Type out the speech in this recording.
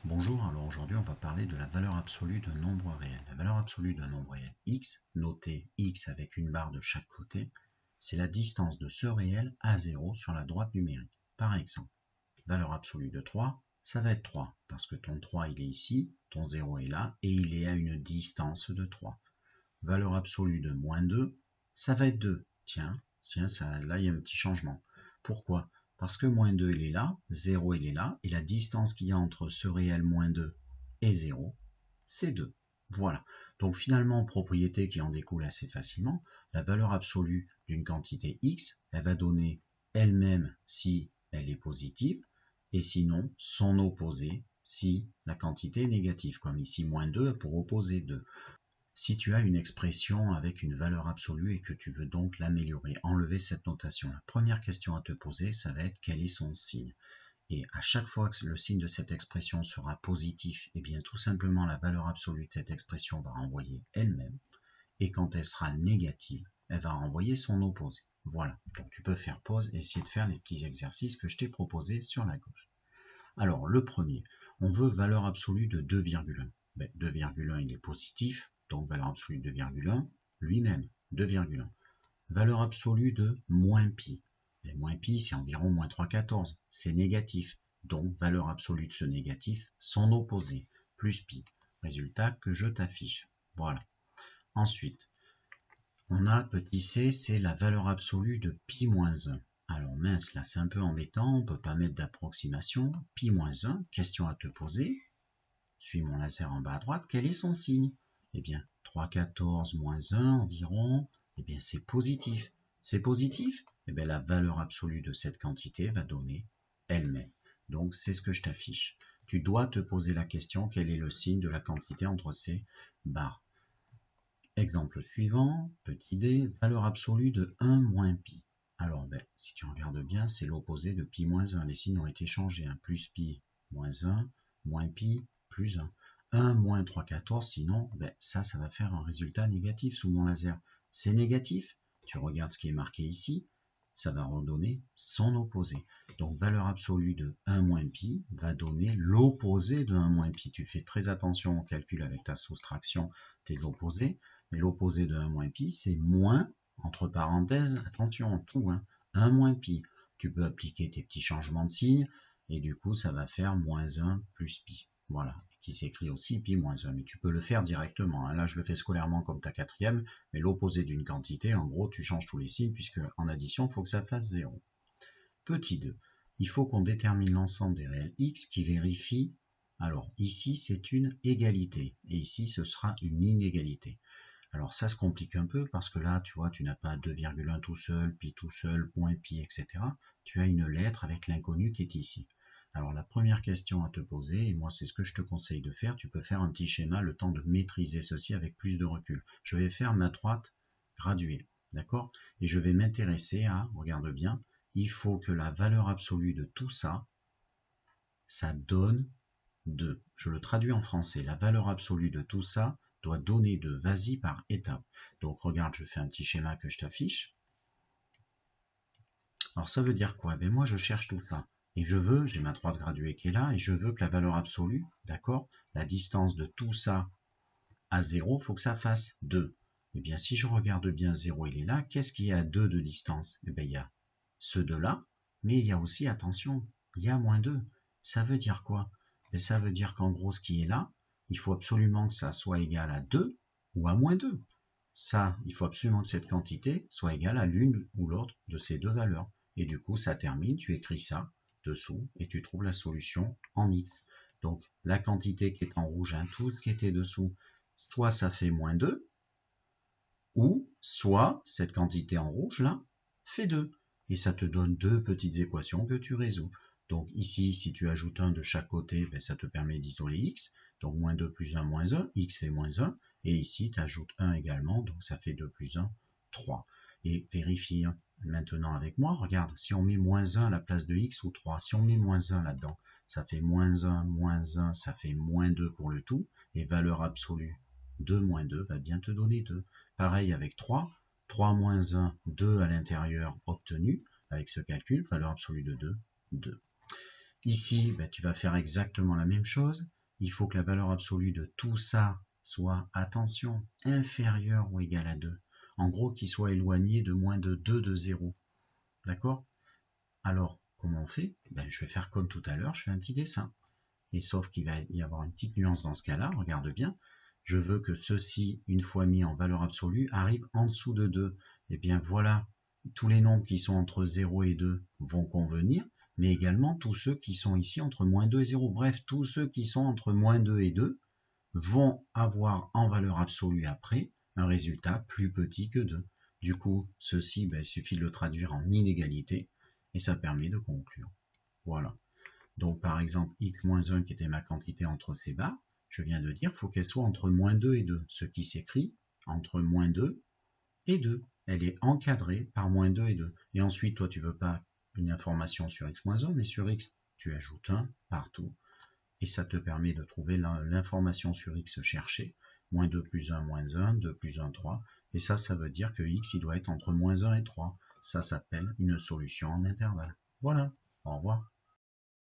Bonjour, alors aujourd'hui on va parler de la valeur absolue d'un nombre réel. La valeur absolue d'un nombre réel x, noté x avec une barre de chaque côté, c'est la distance de ce réel à 0 sur la droite numérique. Par exemple, valeur absolue de 3, ça va être 3, parce que ton 3 il est ici, ton 0 est là, et il est à une distance de 3. Valeur absolue de moins 2, ça va être 2. Tiens, là il y a un petit changement. Pourquoi? Parce que moins 2 il est là, 0 il est là, et la distance qu'il y a entre ce réel moins 2 et 0, c'est 2. Voilà. Donc finalement, propriété qui en découle assez facilement, la valeur absolue d'une quantité x, elle va donner elle-même si elle est positive, et sinon son opposé si la quantité est négative, comme ici moins 2 pour opposer 2. Si tu as une expression avec une valeur absolue et que tu veux donc l'améliorer, enlever cette notation, la première question à te poser, ça va être quel est son signe. Et à chaque fois que le signe de cette expression sera positif, et bien tout simplement la valeur absolue de cette expression va renvoyer elle-même. Et quand elle sera négative, elle va renvoyer son opposé. Voilà, donc tu peux faire pause et essayer de faire les petits exercices que je t'ai proposés sur la gauche. Alors le premier, on veut valeur absolue de 2,1. 2,1 il est positif, donc valeur absolue de 2,1, lui-même 2,1. Valeur absolue de moins pi. Et moins pi c'est environ moins 3,14, c'est négatif, donc valeur absolue de ce négatif, son opposé, plus pi. Résultat que je t'affiche. Voilà. Ensuite, on a petit c, c'est la valeur absolue de pi moins 1. Alors mince, là c'est un peu embêtant, on ne peut pas mettre d'approximation. Pi moins 1, question à te poser. Suis mon laser en bas à droite, quel est son signe? Eh bien, 3,14 moins 1 environ, eh bien c'est positif. C'est positif? Eh bien la valeur absolue de cette quantité va donner elle-même. Donc c'est ce que je t'affiche. Tu dois te poser la question, quel est le signe de la quantité entre ces barres? Exemple suivant, petit d, valeur absolue de 1 moins pi. Alors, si tu regardes bien, c'est l'opposé de pi moins 1. Les signes ont été changés. Plus pi moins 1, moins pi plus 1. 1 moins 3,14, sinon, ça va faire un résultat négatif sous mon laser. C'est négatif. Tu regardes ce qui est marqué ici, ça va redonner son opposé. Donc, valeur absolue de 1 moins pi va donner l'opposé de 1 moins pi. Tu fais très attention au calcul avec ta soustraction, tes opposés. Mais l'opposé de 1 moins pi, c'est moins, entre parenthèses, attention, tout, 1 moins pi. Tu peux appliquer tes petits changements de signe, et du coup, ça va faire moins 1 plus pi. Voilà, qui s'écrit aussi pi moins 1, mais tu peux le faire directement. Là, je le fais scolairement comme ta quatrième, mais l'opposé d'une quantité, en gros, tu changes tous les signes, puisque en addition, il faut que ça fasse 0. Petit 2, il faut qu'on détermine l'ensemble des réels x qui vérifie. Alors, ici, c'est une égalité, et ici, ce sera une inégalité. Alors ça se complique un peu parce que là, tu vois, tu n'as pas 2,1 tout seul, pi tout seul, point pi, etc. Tu as une lettre avec l'inconnu qui est ici. Alors la première question à te poser, et moi c'est ce que je te conseille de faire, tu peux faire un petit schéma le temps de maîtriser ceci avec plus de recul. Je vais faire ma droite graduée, d'accord? Et je vais m'intéresser à, regarde bien, il faut que la valeur absolue de tout ça, ça donne 2. Je le traduis en français. La valeur absolue de tout ça doit donner 2. Vas-y par étapes. Donc regarde, je fais un petit schéma que je t'affiche. Alors ça veut dire quoi? Moi je cherche tout ça. Et j'ai ma droite graduée qui est là, et je veux que la valeur absolue, d'accord, la distance de tout ça à 0, il faut que ça fasse 2. Eh bien si je regarde bien 0, il est là. Qu'est-ce qu'il y a à 2 de distance? Eh bien il y a ce 2-là, mais il y a aussi, attention, il y a moins 2. Ça veut dire quoi? Et ça veut dire qu'en gros, ce qui est là, il faut absolument que ça soit égal à 2 ou à moins 2. Ça, il faut absolument que cette quantité soit égale à l'une ou l'autre de ces deux valeurs. Et du coup, ça termine, tu écris ça dessous et tu trouves la solution en x. Donc, la quantité qui est en rouge, tout ce qui était dessous, soit ça fait moins 2, ou soit cette quantité en rouge, là, fait 2. Et ça te donne deux petites équations que tu résous. Donc ici, si tu ajoutes 1 de chaque côté, ça te permet d'isoler x. Donc moins 2 plus 1, moins 1, x fait moins 1. Et ici, tu ajoutes 1 également, donc ça fait 2 plus 1, 3. Et vérifie maintenant avec moi, regarde, si on met moins 1 à la place de x ou 3, si on met moins 1 là-dedans, ça fait moins 1, ça fait moins 2 pour le tout, et valeur absolue de moins 2 va bien te donner 2. Pareil avec 3, 3 moins 1, 2 à l'intérieur obtenu, avec ce calcul, valeur absolue de 2, 2. Ici, tu vas faire exactement la même chose, il faut que la valeur absolue de tout ça soit, attention, inférieure ou égale à 2. En gros, qu'il soit éloigné de moins de 2 de 0. D'accord? Alors, comment on fait? Ben, je vais faire comme tout à l'heure, je fais un petit dessin. Et sauf qu'il va y avoir une petite nuance dans ce cas-là, regarde bien. Je veux que ceci, une fois mis en valeur absolue, arrive en dessous de 2. Et bien voilà, tous les nombres qui sont entre 0 et 2 vont convenir, mais également tous ceux qui sont ici entre moins 2 et 0. Bref, tous ceux qui sont entre moins 2 et 2 vont avoir en valeur absolue après un résultat plus petit que 2. Du coup, ceci, ben, il suffit de le traduire en inégalité et ça permet de conclure. Voilà. Donc par exemple, x-1 qui était ma quantité entre ces barres, je viens de dire qu'il faut qu'elle soit entre moins 2 et 2, ce qui s'écrit entre moins 2 et 2. Elle est encadrée par moins 2 et 2. Et ensuite, toi, tu veux pas une information sur x-1, mais sur x, tu ajoutes 1 partout. Et ça te permet de trouver l'information sur x cherchée. Moins 2 plus 1, moins 1, 2 plus 1, 3. Et ça veut dire que x, il doit être entre moins 1 et 3. Ça s'appelle une solution en intervalle. Voilà, au revoir.